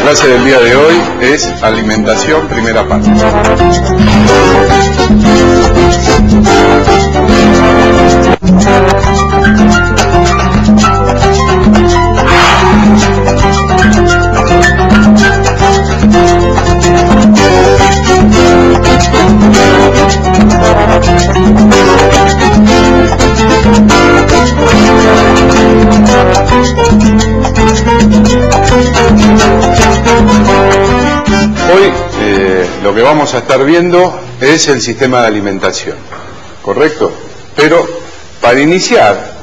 clase del día de hoy es alimentación, primera parte. Hoy lo que vamos a estar viendo es el sistema de alimentación, ¿correcto? Pero para iniciar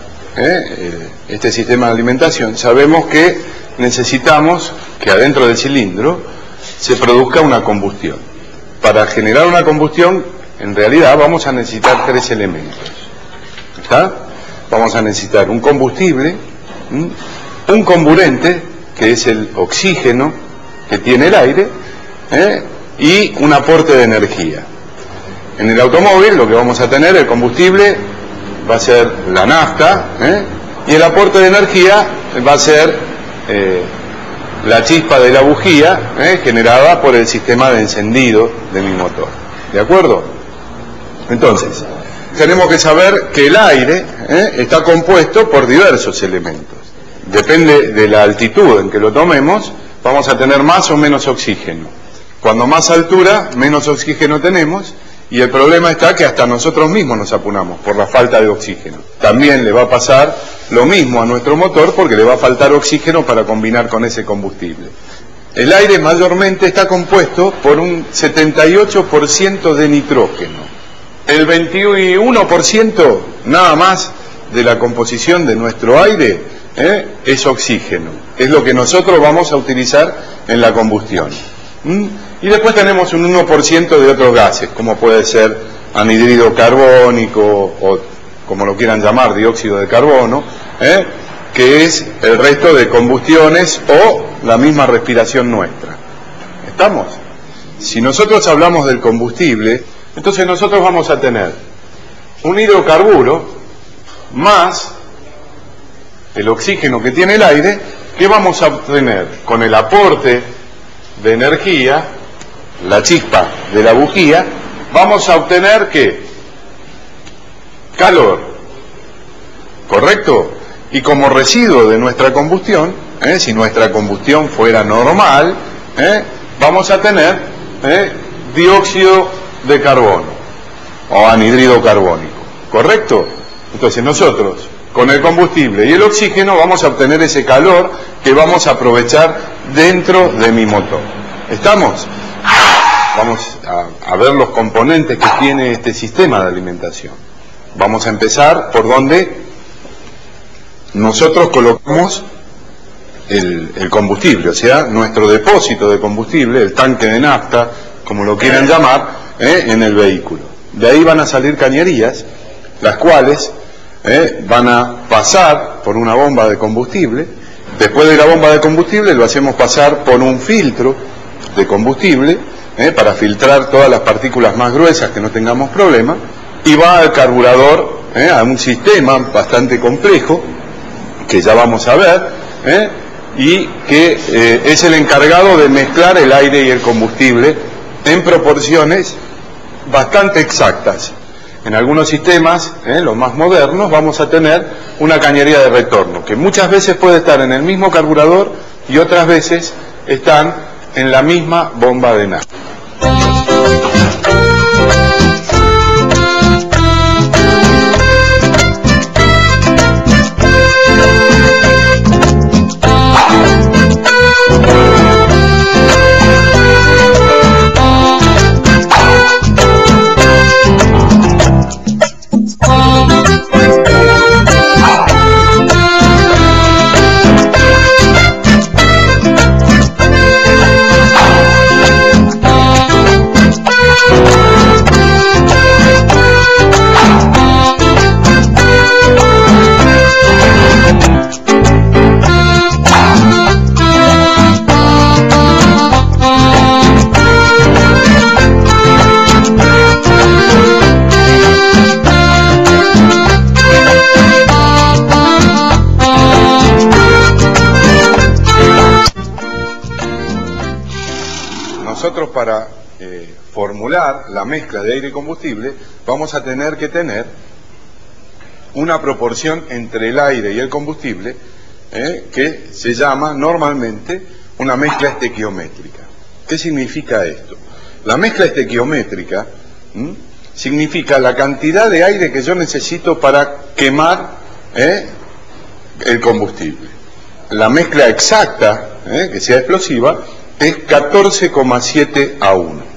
este sistema de alimentación sabemos que necesitamos que adentro del cilindro se produzca una combustión. Para generar una combustión, en realidad vamos a necesitar tres elementos, ¿está? Vamos a necesitar un combustible, un comburente, que es el oxígeno que tiene el aire, y un aporte de energía. En el automóvil lo que vamos a tener, el combustible va a ser la nafta, y el aporte de energía va a ser la chispa de la bujía, generada por el sistema de encendido de mi motor. ¿De acuerdo? Entonces, tenemos que saber que el aire está compuesto por diversos elementos. Depende de la altitud en que lo tomemos, vamos a tener más o menos oxígeno. Cuando más altura, menos oxígeno tenemos, y el problema está que hasta nosotros mismos nos apunamos por la falta de oxígeno. También le va a pasar lo mismo a nuestro motor porque le va a faltar oxígeno para combinar con ese combustible. El aire mayormente está compuesto por un 78% de nitrógeno. El 21% nada más de la composición de nuestro aire es oxígeno. Es lo que nosotros vamos a utilizar en la combustión. Y después tenemos un 1% de otros gases, como puede ser anhídrido carbónico o como lo quieran llamar, dióxido de carbono, que es el resto de combustiones o la misma respiración nuestra. ¿Estamos? Si nosotros hablamos del combustible, entonces nosotros vamos a tener un hidrocarburo más el oxígeno que tiene el aire, que vamos a obtener con el aporte de energía, la chispa de la bujía, vamos a obtener ¿qué? Calor, ¿correcto? Y como residuo de nuestra combustión, si nuestra combustión fuera normal, vamos a tener dióxido de carbono o anhídrido carbónico, ¿correcto? Entonces nosotros con el combustible y el oxígeno vamos a obtener ese calor que vamos a aprovechar dentro de mi motor. ¿Estamos? Vamos a ver los componentes que tiene este sistema de alimentación. Vamos a empezar por donde nosotros colocamos el combustible, o sea, nuestro depósito de combustible, el tanque de nafta, como lo quieran llamar, en el vehículo. De ahí van a salir cañerías, las cuales van a pasar por una bomba de combustible. Después de la bomba de combustible lo hacemos pasar por un filtro de combustible para filtrar todas las partículas más gruesas que no tengamos problema, y va al carburador, a un sistema bastante complejo que ya vamos a ver, y que es el encargado de mezclar el aire y el combustible en proporciones bastante exactas. En algunos sistemas, los más modernos, vamos a tener una cañería de retorno, que muchas veces puede estar en el mismo carburador y otras veces están en la misma bomba de nafta. para formular la mezcla de aire y combustible, vamos a tener que tener una proporción entre el aire y el combustible que se llama normalmente una mezcla estequiométrica. ¿Qué significa esto? La mezcla estequiométrica significa la cantidad de aire que yo necesito para quemar el combustible. La mezcla exacta, que sea explosiva, es 14,7 a 1.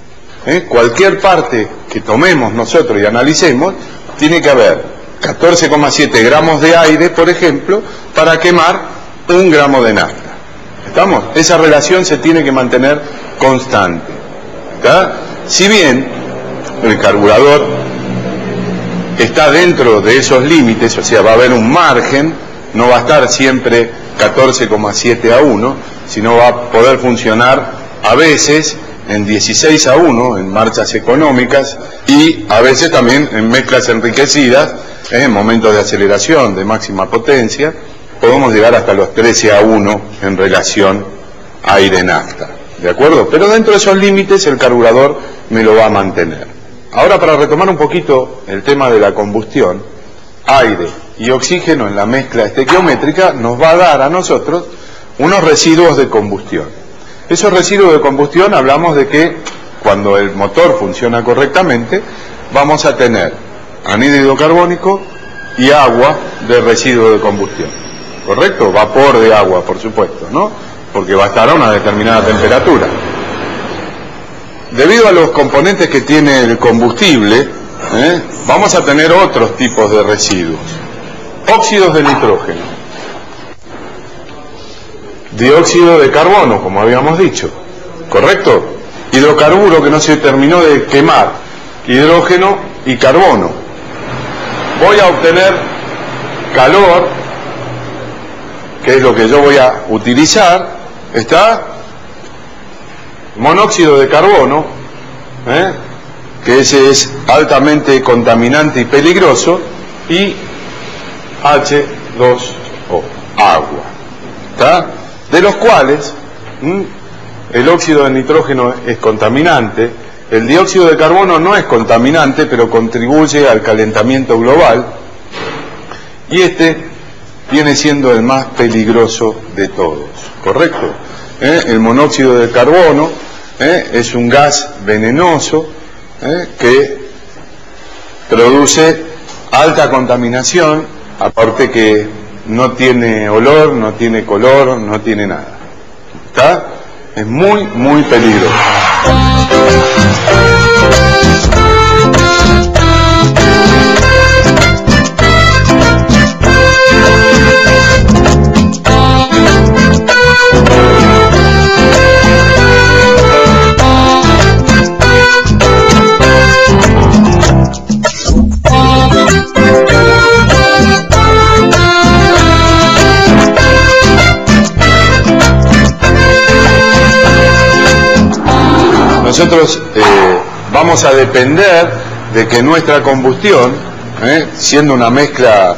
Cualquier parte que tomemos nosotros y analicemos, tiene que haber 14,7 gramos de aire, por ejemplo, para quemar 1 gramo de nafta. ¿Estamos? Esa relación se tiene que mantener constante. ¿Está? Si bien el carburador está dentro de esos límites, o sea, va a haber un margen, no va a estar siempre 14,7 a 1, sino va a poder funcionar a veces en 16 a 1, en marchas económicas, y a veces también en mezclas enriquecidas, en momentos de aceleración, de máxima potencia, podemos llegar hasta los 13 a 1 en relación aire-nafta, ¿de acuerdo? Pero dentro de esos límites el carburador me lo va a mantener. Ahora, para retomar un poquito el tema de la combustión, aire y oxígeno en la mezcla estequiométrica nos va a dar a nosotros unos residuos de combustión. Esos residuos de combustión, hablamos de que cuando el motor funciona correctamente, vamos a tener anhídrido carbónico y agua de residuo de combustión. ¿Correcto? Vapor de agua, por supuesto, ¿no? Porque va a estar a una determinada temperatura. Debido a los componentes que tiene el combustible, vamos a tener otros tipos de residuos. Óxidos de nitrógeno, dióxido de carbono, como habíamos dicho, ¿correcto? Hidrocarburo que no se terminó de quemar, hidrógeno y carbono. Voy a obtener calor, que es lo que yo voy a utilizar, está monóxido de carbono, que ese es altamente contaminante y peligroso, y H2O, agua, ¿está? De los cuales el óxido de nitrógeno es contaminante, el dióxido de carbono no es contaminante, pero contribuye al calentamiento global, y este viene siendo el más peligroso de todos, ¿correcto? El monóxido de carbono es un gas venenoso que produce alta contaminación, aparte que no tiene olor, no tiene color, no tiene nada. ¿Está? Es muy, muy peligroso. Nosotros vamos a depender de que nuestra combustión, siendo una mezcla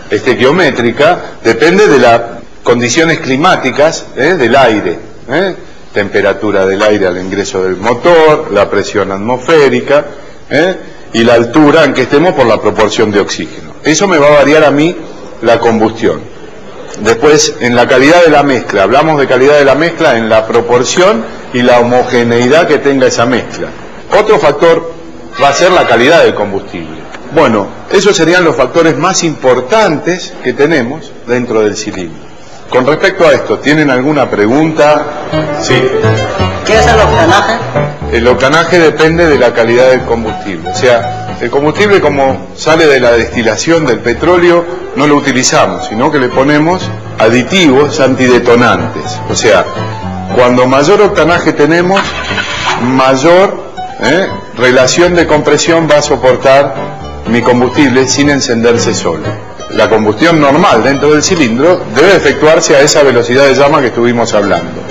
estequiométrica, depende de las condiciones climáticas del aire, temperatura del aire al ingreso del motor, la presión atmosférica y la altura en que estemos por la proporción de oxígeno. Eso me va a variar a mí la combustión. Después, en la calidad de la mezcla, hablamos de calidad de la mezcla en la proporción y la homogeneidad que tenga esa mezcla. Otro factor va a ser la calidad del combustible. Bueno, esos serían los factores más importantes que tenemos dentro del cilindro. Con respecto a esto, ¿tienen alguna pregunta? Sí. ¿Qué es el octanaje? El octanaje depende de la calidad del combustible. O sea, el combustible, como sale de la destilación del petróleo, no lo utilizamos, sino que le ponemos aditivos antidetonantes. O sea, cuando mayor octanaje tenemos, mayor relación de compresión va a soportar mi combustible sin encenderse solo. La combustión normal dentro del cilindro debe efectuarse a esa velocidad de llama que estuvimos hablando.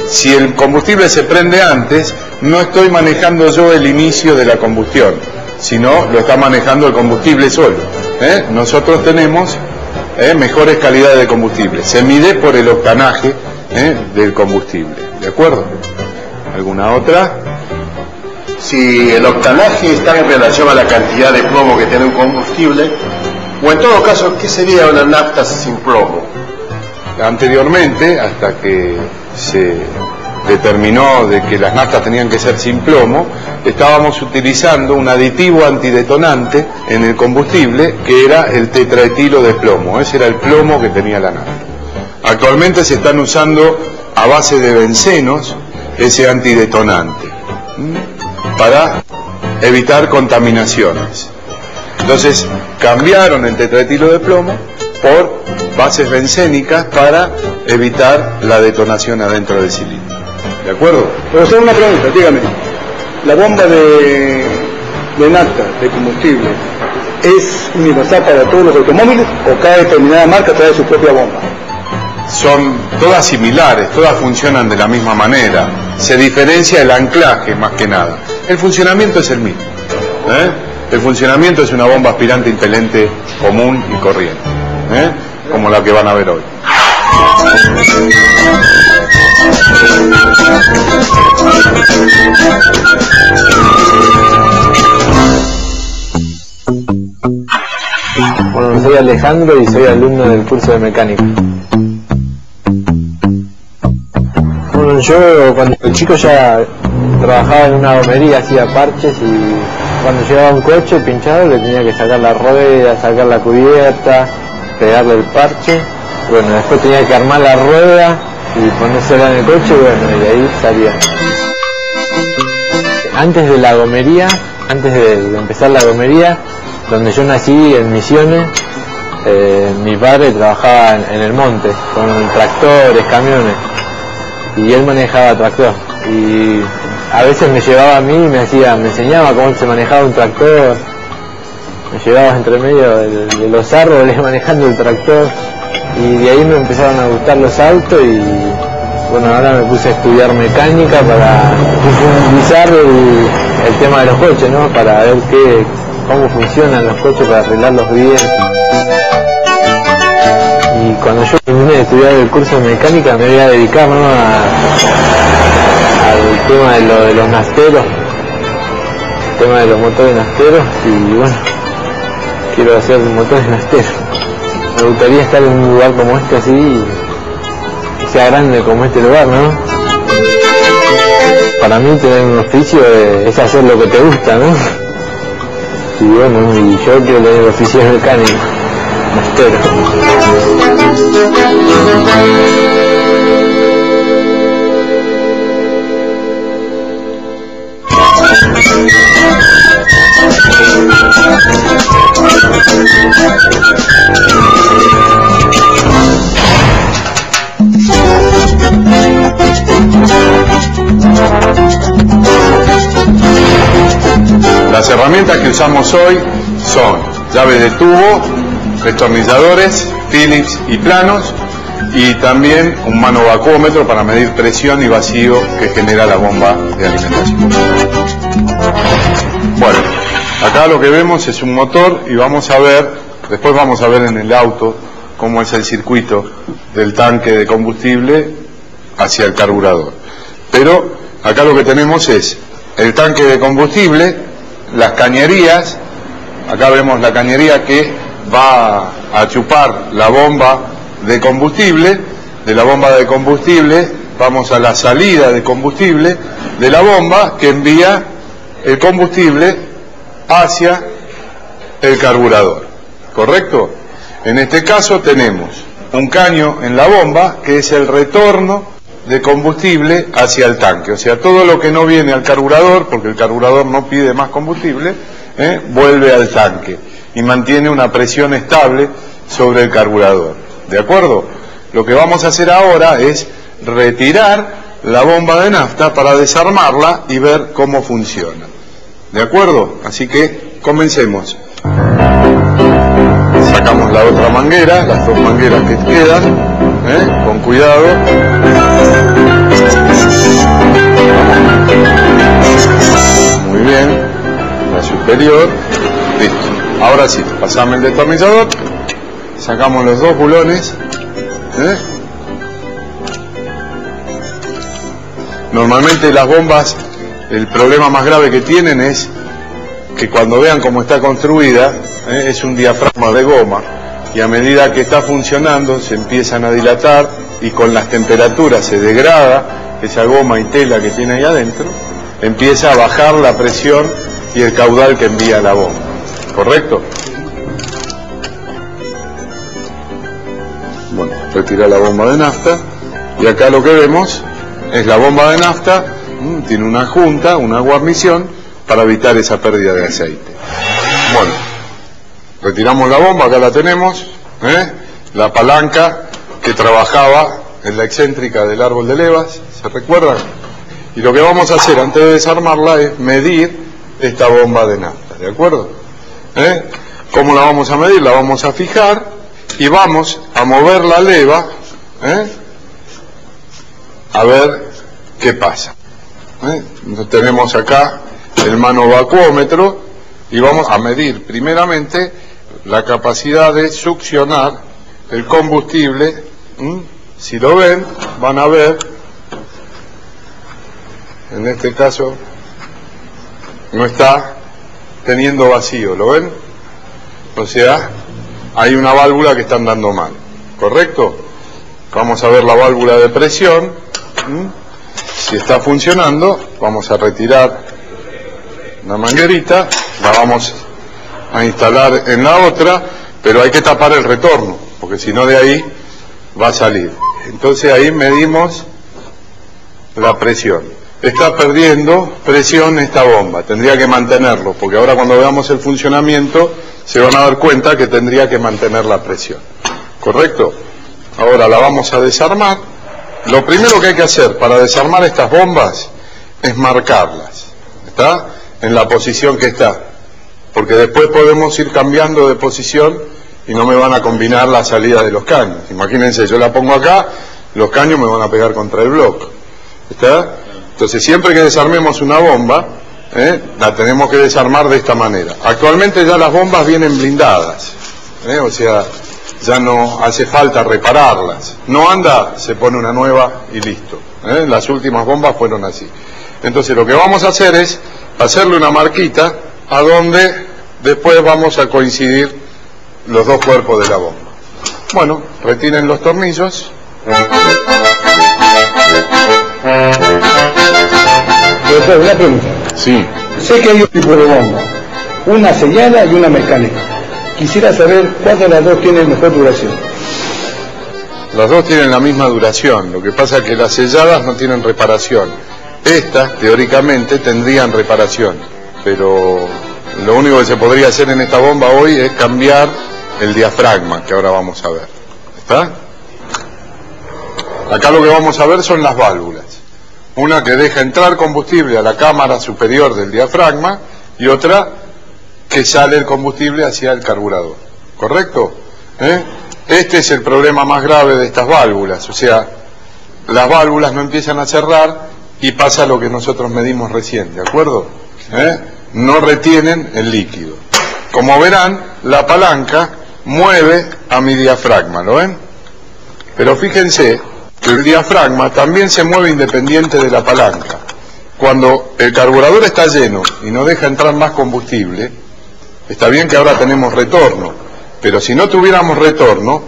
Si el combustible se prende antes, no estoy manejando yo el inicio de la combustión, sino lo está manejando el combustible solo. Nosotros tenemos mejores calidades de combustible. Se mide por el octanaje del combustible, ¿de acuerdo? ¿Alguna otra? Si el octanaje está en relación a la cantidad de plomo que tiene un combustible, o en todo caso, ¿qué sería una nafta sin plomo? Anteriormente, hasta que se determinó de que las naftas tenían que ser sin plomo, estábamos utilizando un aditivo antidetonante en el combustible que era el tetraetilo de plomo. Ese era el plomo que tenía la nafta. Actualmente se están usando a base de bencenos ese antidetonante para evitar contaminaciones. Entonces cambiaron el tetraetilo de plomo por bases bencénicas para evitar la detonación adentro del cilindro. ¿De acuerdo? Pero hacer una pregunta, dígame, ¿la bomba de nafta, de combustible, es universal para todos los automóviles o cada determinada marca trae su propia bomba? Son todas similares, todas funcionan de la misma manera. Se diferencia el anclaje más que nada. El funcionamiento es el mismo. El funcionamiento es una bomba aspirante impelente común y corriente, como la que van a ver hoy. Bueno, soy Alejandro y soy alumno del curso de mecánica. Bueno, yo cuando el chico ya trabajaba en una gomería, hacía parches, y cuando llegaba un coche pinchado le tenía que sacar la rueda, sacar la cubierta, pegarle el parche. Bueno, después tenía que armar la rueda y ponérsela en el coche, bueno, y de ahí salía. Antes de la gomería, antes de empezar la gomería, donde yo nací, en Misiones, mi padre trabajaba en el monte, con tractores, camiones, y él manejaba tractor. Y a veces me llevaba a mí y me enseñaba cómo se manejaba un tractor, me llevaba entre medio de los árboles manejando el tractor, y de ahí me empezaron a gustar los autos, y bueno, ahora me puse a estudiar mecánica para profundizar el tema de los coches, ¿no? Para ver cómo funcionan los coches, para arreglarlos bien. Y cuando yo terminé de estudiar el curso de mecánica me voy a dedicar, ¿no?, al tema de los nafteros, el tema de los motores nafteros, y bueno, quiero hacer motores nafteros. Me gustaría estar en un lugar como este, así, que sea grande como este lugar, ¿no? Para mí tener un oficio es hacer lo que te gusta, ¿no? Y bueno, y yo quiero tener el oficio de mecánico, naftero. Las herramientas que usamos hoy son llave de tubo, destornilladores, Phillips y planos, y también un manovacúometro para medir presión y vacío que genera la bomba de alimentación. Bueno, acá lo que vemos es un motor, y después vamos a ver en el auto cómo es el circuito del tanque de combustible hacia el carburador. Pero acá lo que tenemos es el tanque de combustible, las cañerías. Acá vemos la cañería que va a chupar la bomba de combustible. De la bomba de combustible vamos a la salida de combustible de la bomba, que envía el combustible hacia el carburador, ¿correcto? En este caso tenemos un caño en la bomba, que es el retorno de combustible hacia el tanque. O sea, todo lo que no viene al carburador, porque el carburador no pide más combustible, vuelve al tanque y mantiene una presión estable sobre el carburador. ¿De acuerdo? Lo que vamos a hacer ahora es retirar la bomba de nafta para desarmarla y ver cómo funciona. ¿De acuerdo? Así que comencemos. Sacamos la otra manguera, las dos mangueras que quedan, con cuidado. Muy bien, la superior, listo. Ahora sí, pasame el destornillador, sacamos los dos bulones. Normalmente las bombas, el problema más grave que tienen es que cuando vean cómo está construida, es un diafragma de goma, y a medida que está funcionando se empiezan a dilatar y con las temperaturas se degrada esa goma y tela que tiene ahí adentro, empieza a bajar la presión y el caudal que envía la bomba. ¿Correcto? Bueno, retira la bomba de nafta y acá lo que vemos es la bomba de nafta, tiene una junta, una guarnición para evitar esa pérdida de aceite. Bueno, retiramos la bomba, acá la tenemos, la palanca que trabajaba en la excéntrica del árbol de levas, ¿se recuerdan? Y lo que vamos a hacer antes de desarmarla es medir esta bomba de nafta, ¿de acuerdo? ¿Cómo la vamos a medir? La vamos a fijar y vamos a mover la leva, a ver qué pasa. Tenemos acá el manovacuómetro y vamos a medir primeramente la capacidad de succionar el combustible. Si lo ven, van a ver, en este caso no está teniendo vacío, ¿lo ven? O sea, hay una válvula que está andando mal, ¿correcto? Vamos a ver la válvula de presión. Si está funcionando, vamos a retirar la manguerita, la vamos a instalar en la otra, pero hay que tapar el retorno, porque si no de ahí va a salir. Entonces ahí medimos la presión. Está perdiendo presión esta bomba, tendría que mantenerlo, porque ahora cuando veamos el funcionamiento se van a dar cuenta que tendría que mantener la presión. ¿Correcto? Ahora la vamos a desarmar. Lo primero que hay que hacer para desarmar estas bombas es marcarlas, ¿está? En la posición que está, porque después podemos ir cambiando de posición y no me van a combinar la salida de los caños. Imagínense, yo la pongo acá, los caños me van a pegar contra el bloque, ¿está? Entonces siempre que desarmemos una bomba, la tenemos que desarmar de esta manera. Actualmente ya las bombas vienen blindadas, o sea, ya no hace falta repararlas. No anda, se pone una nueva y listo. Las últimas bombas fueron así. Entonces lo que vamos a hacer es hacerle una marquita a donde después vamos a coincidir los dos cuerpos de la bomba. Bueno, retiren los tornillos. Doctor, una pregunta. Sí. Sé que hay un tipo de bomba, una sellada y una mecánica. Quisiera saber cuál de las dos tiene mejor duración. Las dos tienen la misma duración, lo que pasa es que las selladas no tienen reparación. Estas, teóricamente, tendrían reparación, pero lo único que se podría hacer en esta bomba hoy es cambiar el diafragma, que ahora vamos a ver. ¿Está? Acá lo que vamos a ver son las válvulas. Una que deja entrar combustible a la cámara superior del diafragma y otra que sale el combustible hacia el carburador. ¿Correcto? Este es el problema más grave de estas válvulas, o sea, las válvulas no empiezan a cerrar y pasa lo que nosotros medimos recién, ¿de acuerdo? No retienen el líquido. Como verán, la palanca mueve a mi diafragma, ¿lo ven? Pero fíjense que el diafragma también se mueve independiente de la palanca. Cuando el carburador está lleno y no deja entrar más combustible, está bien que ahora tenemos retorno, pero si no tuviéramos retorno,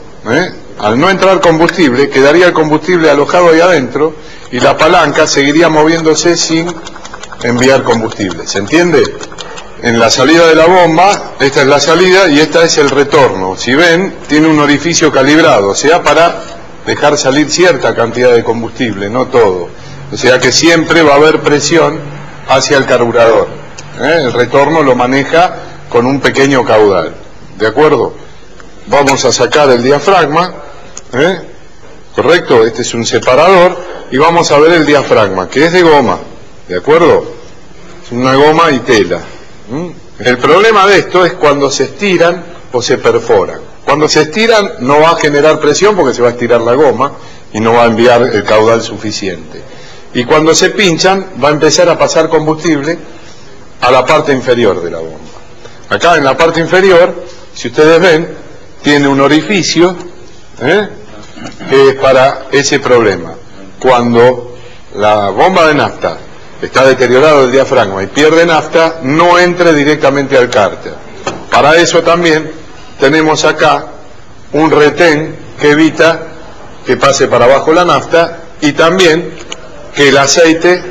al no entrar combustible, quedaría el combustible alojado ahí adentro y la palanca seguiría moviéndose sin enviar combustible. ¿Se entiende? En la salida de la bomba, esta es la salida y esta es el retorno. Si ven, tiene un orificio calibrado, o sea, para dejar salir cierta cantidad de combustible, no todo. O sea que siempre va a haber presión hacia el carburador. El retorno lo maneja con un pequeño caudal. ¿De acuerdo? Vamos a sacar el diafragma. ¿Correcto? Este es un separador. Y vamos a ver el diafragma, que es de goma. ¿De acuerdo? Es una goma y tela. El problema de esto es cuando se estiran o se perforan. Cuando se estiran no va a generar presión porque se va a estirar la goma y no va a enviar el caudal suficiente. Y cuando se pinchan va a empezar a pasar combustible a la parte inferior de la bomba. Acá en la parte inferior, si ustedes ven, tiene un orificio que es para ese problema. Cuando la bomba de nafta está deteriorado el diafragma y pierde nafta, no entre directamente al cárter. Para eso también tenemos acá un retén que evita que pase para abajo la nafta y también que el aceite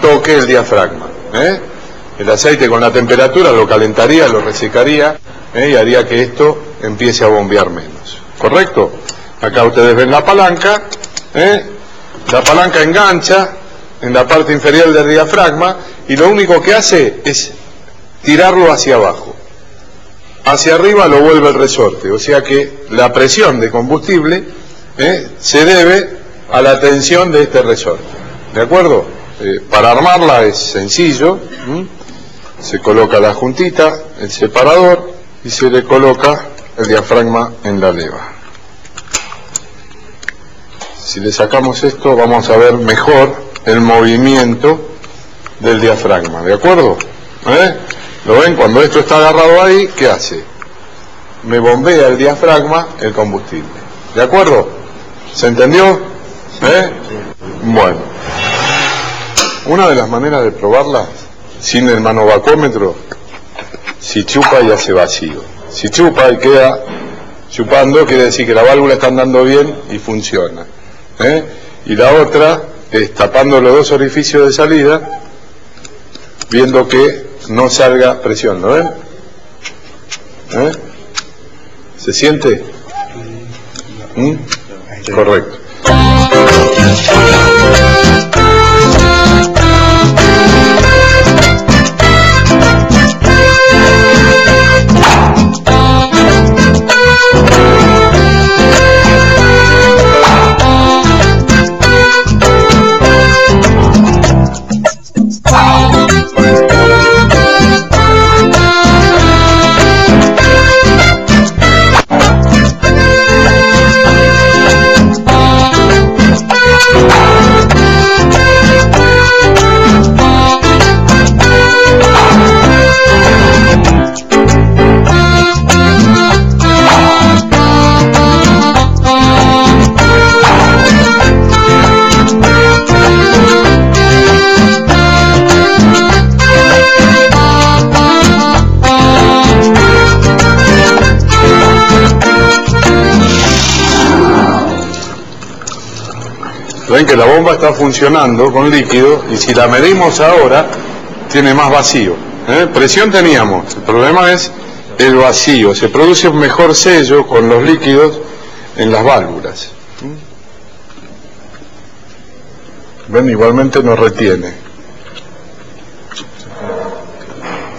toque el diafragma. El aceite con la temperatura lo calentaría, lo resecaría y haría que esto empiece a bombear menos. ¿Correcto? Acá ustedes ven la palanca. La palanca engancha en la parte inferior del diafragma y lo único que hace es tirarlo hacia abajo. Hacia arriba lo vuelve el resorte, o sea que la presión de combustible se debe a la tensión de este resorte. ¿De acuerdo? Para armarla es sencillo. Se coloca la juntita, el separador y se le coloca el diafragma en la leva. Si le sacamos esto vamos a ver mejor el movimiento del diafragma, ¿de acuerdo? ¿Lo ven? Cuando esto está agarrado ahí, ¿qué hace? Me bombea el diafragma el combustible, ¿de acuerdo? ¿Se entendió? Bueno, una de las maneras de probarla sin el manovacómetro, si chupa y hace vacío. Si chupa y queda chupando, quiere decir que la válvula está andando bien y funciona. Y la otra es tapando los dos orificios de salida, viendo que no salga presión. ¿Lo ven? ¿Se siente? Correcto. Ven que la bomba está funcionando con líquido y si la medimos ahora tiene más vacío. Presión teníamos, el problema es el vacío. Se produce un mejor sello con los líquidos en las válvulas. Ven, igualmente no retiene.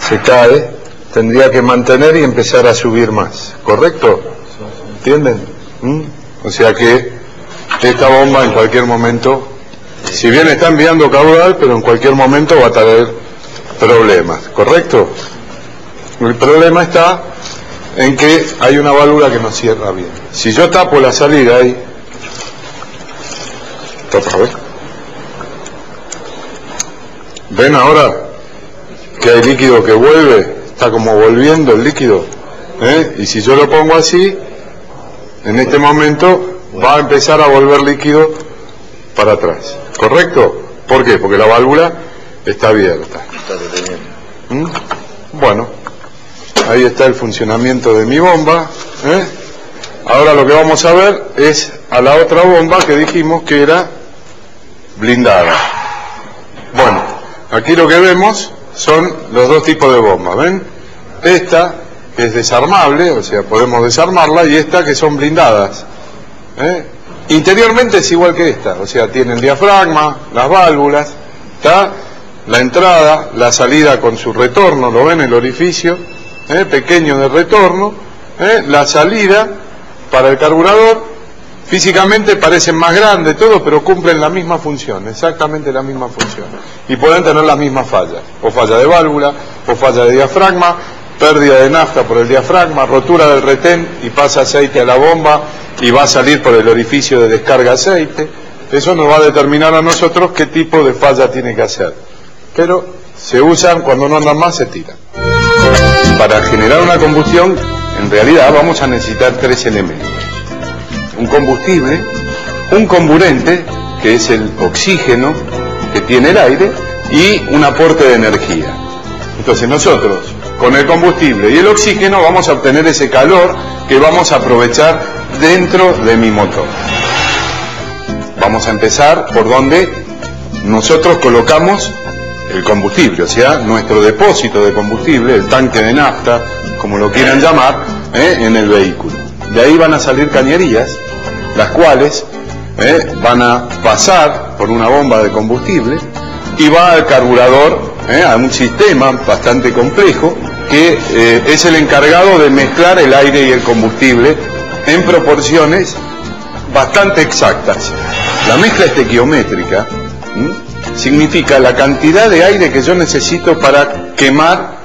Se cae, tendría que mantener y empezar a subir más. ¿Correcto? ¿Entienden? O sea que esta bomba en cualquier momento, si bien está enviando caudal, pero en cualquier momento va a traer problemas, ¿correcto? El problema está en que hay una válvula que no cierra bien. Si yo tapo la salida ahí, tapa, ¿ves? ¿Ven ahora que hay líquido que vuelve? Está como volviendo el líquido, y si yo lo pongo así, en este momento va a empezar a volver líquido para atrás, ¿correcto? ¿Por qué? Porque la válvula está abierta. Bueno, ahí está el funcionamiento de mi bomba. Ahora lo que vamos a ver es a la otra bomba que dijimos que era blindada. Bueno, aquí lo que vemos son los dos tipos de bombas, ¿ven? Esta que es desarmable, o sea, podemos desarmarla, y esta que son blindadas. Interiormente es igual que esta, o sea, tiene el diafragma, las válvulas, está la entrada, la salida con su retorno, lo ven, el orificio pequeño de retorno, la salida para el carburador. Físicamente parecen más grandes todo, pero cumplen la misma función, exactamente la misma función, y pueden tener las mismas fallas, o falla de válvula, o falla de diafragma, pérdida de nafta por el diafragma, rotura del retén y pasa aceite a la bomba y va a salir por el orificio de descarga aceite. Eso nos va a determinar a nosotros qué tipo de falla tiene que hacer, pero se usan cuando no andan más, se tiran. Para generar una combustión, en realidad vamos a necesitar tres elementos: un combustible, un comburente, que es el oxígeno, que tiene el aire y un aporte de energía. Entonces nosotros, con el combustible y el oxígeno, vamos a obtener ese calor que vamos a aprovechar dentro de mi motor. Vamos a empezar por donde nosotros colocamos el combustible, o sea, nuestro depósito de combustible, el tanque de nafta, como lo quieran llamar, en el vehículo. De ahí van a salir cañerías, las cuales van a pasar por una bomba de combustible y va al carburador, a un sistema bastante complejo que es el encargado de mezclar el aire y el combustible en proporciones bastante exactas. La mezcla estequiométrica significa la cantidad de aire que yo necesito para quemar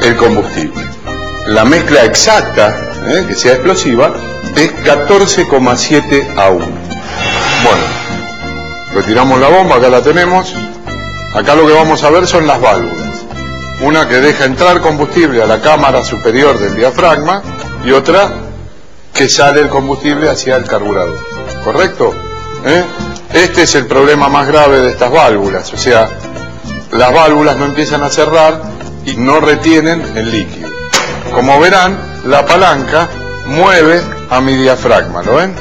el combustible. La mezcla exacta, que sea explosiva, es 14,7 a 1. Bueno, retiramos la bomba, acá la tenemos. Acá lo que vamos a ver son las válvulas. Una que deja entrar combustible a la cámara superior del diafragma y otra que sale el combustible hacia el carburador. ¿Correcto? Este es el problema más grave de estas válvulas. O sea, las válvulas no empiezan a cerrar y no retienen el líquido. Como verán, la palanca mueve a mi diafragma. ¿Lo ven?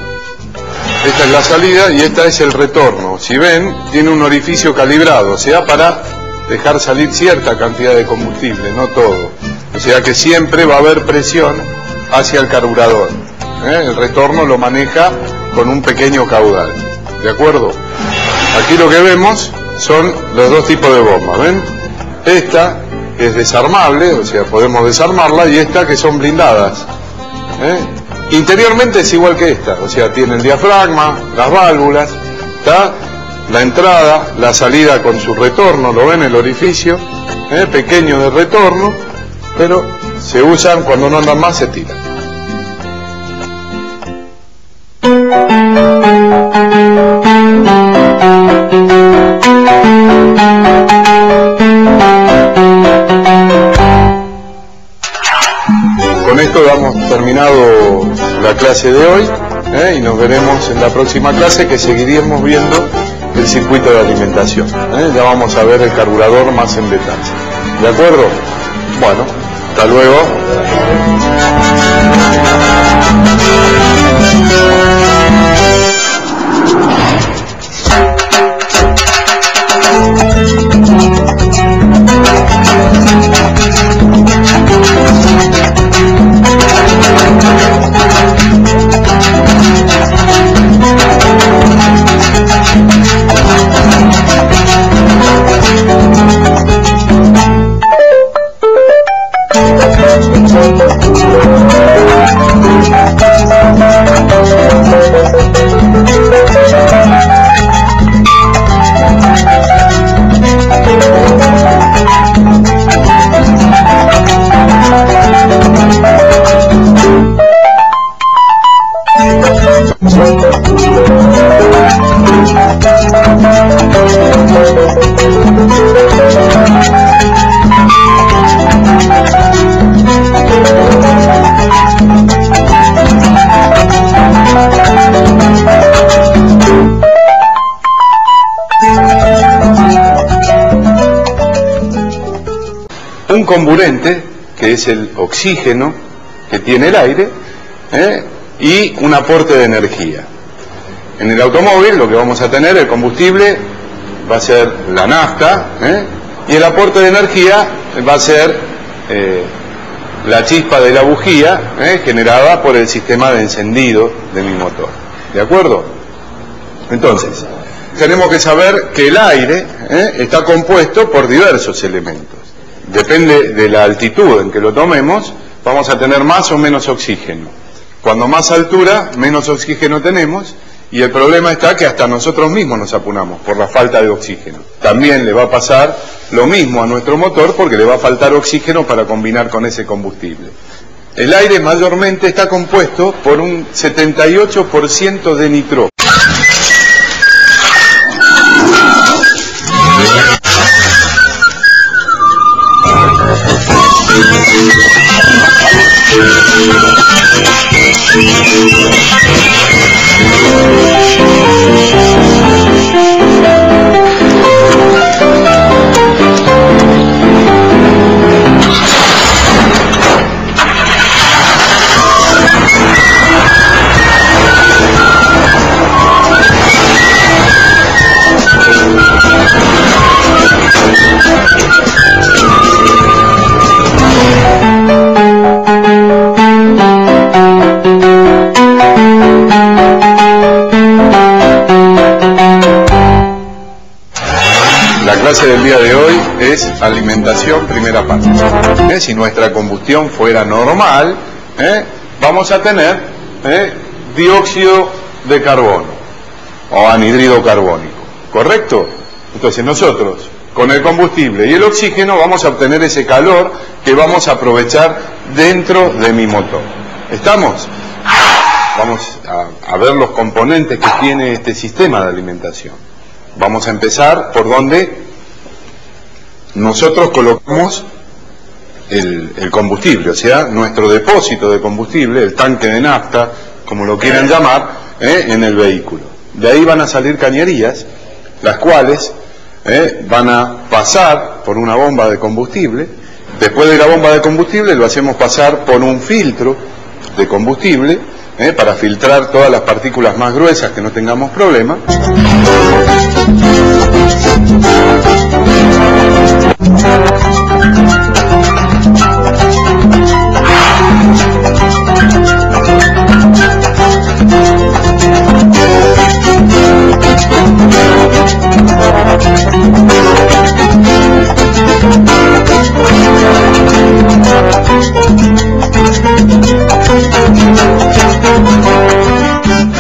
Esta es la salida y esta es el retorno. Si ven, tiene un orificio calibrado, o sea, para dejar salir cierta cantidad de combustible, no todo. O sea que siempre va a haber presión hacia el carburador. El retorno lo maneja con un pequeño caudal. ¿De acuerdo? Aquí lo que vemos son los dos tipos de bombas. ¿Ven? Esta es desarmable, o sea, podemos desarmarla, y esta que son blindadas. Interiormente es igual que esta, o sea, tiene el diafragma, las válvulas, ¿está? La entrada, la salida con su retorno, ¿lo ven? El orificio, pequeño de retorno, pero se usan cuando no andan más, se tiran. Con esto damos terminado la clase de hoy, y nos veremos en la próxima clase, que seguiremos viendo el circuito de alimentación. Ya vamos a ver el carburador más en detalle. ¿De acuerdo? Bueno, hasta luego. Un comburente, que es el oxígeno que tiene el aire, y un aporte de energía. En el automóvil lo que vamos a tener, el combustible va a ser la nafta, y el aporte de energía va a ser la chispa de la bujía, generada por el sistema de encendido de mi motor. ¿De acuerdo? Entonces, tenemos que saber que el aire está compuesto por diversos elementos. Depende de la altitud en que lo tomemos, vamos a tener más o menos oxígeno. Cuando más altura, menos oxígeno tenemos, y el problema está que hasta nosotros mismos nos apunamos por la falta de oxígeno. También le va a pasar lo mismo a nuestro motor, porque le va a faltar oxígeno para combinar con ese combustible. El aire mayormente está compuesto por un 78% de nitrógeno. clase del día de hoy es alimentación, primera parte. Si nuestra combustión fuera normal, vamos a tener dióxido de carbono o anhídrido carbónico, ¿correcto? Entonces nosotros con el combustible y el oxígeno vamos a obtener ese calor que vamos a aprovechar dentro de mi motor. ¿Estamos? Vamos a ver los componentes que tiene este sistema de alimentación. Vamos a empezar por donde nosotros colocamos el combustible, o sea, nuestro depósito de combustible, el tanque de nafta, como lo quieran llamar, en el vehículo. De ahí van a salir cañerías, las cuales van a pasar por una bomba de combustible. Después de la bomba de combustible lo hacemos pasar por un filtro de combustible para filtrar todas las partículas más gruesas, que no tengamos problema.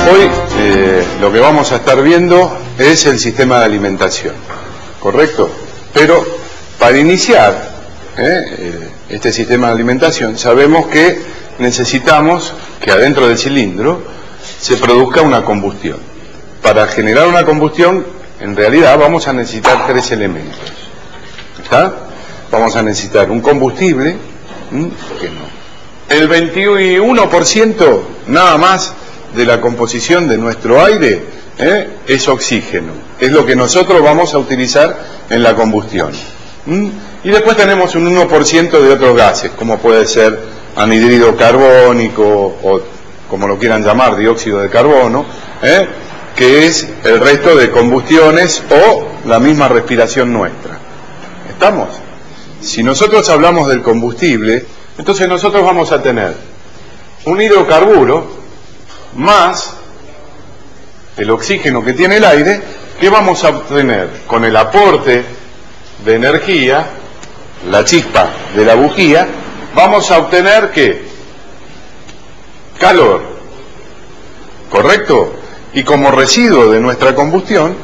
Hoy lo que vamos a estar viendo es el sistema de alimentación, ¿correcto? Pero para iniciar este sistema de alimentación sabemos que necesitamos que adentro del cilindro se produzca una combustión. Para generar una combustión, en realidad vamos a necesitar tres elementos. ¿Está? Vamos a necesitar un combustible, que no. El 21% nada más de la composición de nuestro aire es oxígeno. Es lo que nosotros vamos a utilizar en la combustión. Y después tenemos un 1% de otros gases, como puede ser anhídrido carbónico o, como lo quieran llamar, dióxido de carbono, que es el resto de combustiones o la misma respiración nuestra. ¿Estamos? Si nosotros hablamos del combustible, entonces nosotros vamos a tener un hidrocarburo más el oxígeno que tiene el aire, que vamos a obtener con el aporte de energía, la chispa de la bujía, vamos a obtener ¿qué? Calor, ¿correcto? Y como residuo de nuestra combustión